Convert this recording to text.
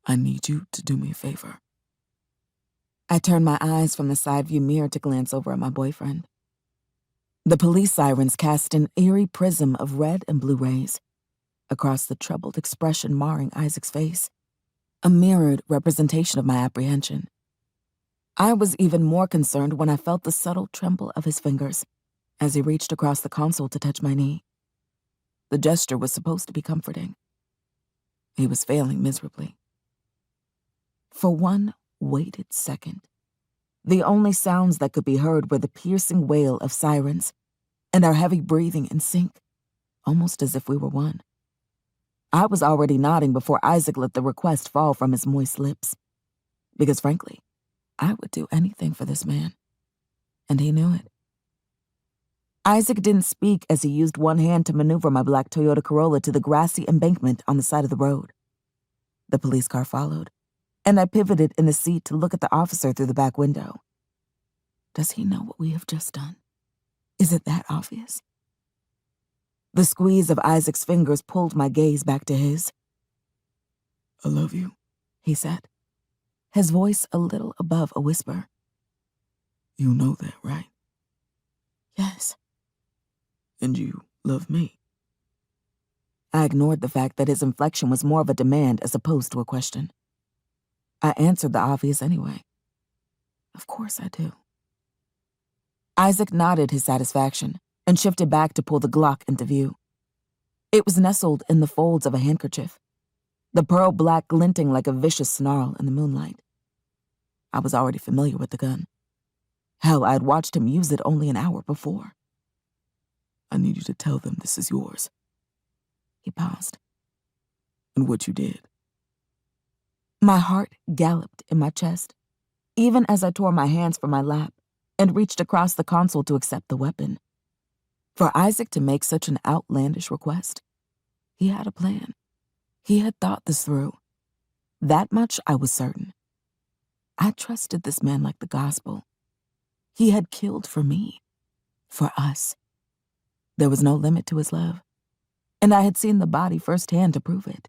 I need you to do me a favor. I turned my eyes from the side view mirror to glance over at my boyfriend. The police sirens cast an eerie prism of red and blue rays across the troubled expression marring Isaac's face, a mirrored representation of my apprehension. I was even more concerned when I felt the subtle tremble of his fingers as he reached across the console to touch my knee. The gesture was supposed to be comforting. He was failing miserably. For one weighted second, the only sounds that could be heard were the piercing wail of sirens and our heavy breathing in sync, almost as if we were one. I was already nodding before Isaac let the request fall from his moist lips. Because frankly, I would do anything for this man. And he knew it. Isaac didn't speak as he used one hand to maneuver my black Toyota Corolla to the grassy embankment on the side of the road. The police car followed, and I pivoted in the seat to look at the officer through the back window. Does he know what we have just done? Is it that obvious? The squeeze of Isaac's fingers pulled my gaze back to his. I love you, he said, his voice a little above a whisper. You know that, right? Yes. And you love me? I ignored the fact that his inflection was more of a demand as opposed to a question. I answered the obvious anyway. Of course I do. Isaac nodded his satisfaction and shifted back to pull the Glock into view. It was nestled in the folds of a handkerchief, the pearl black glinting like a vicious snarl in the moonlight. I was already familiar with the gun. Hell, I had watched him use it only an hour before. I need you to tell them this is yours. He paused. And what you did. My heart galloped in my chest, even as I tore my hands from my lap and reached across the console to accept the weapon. For Isaac to make such an outlandish request, he had a plan. He had thought this through. That much I was certain. I trusted this man like the gospel. He had killed for me, for us. There was no limit to his love, and I had seen the body firsthand to prove it.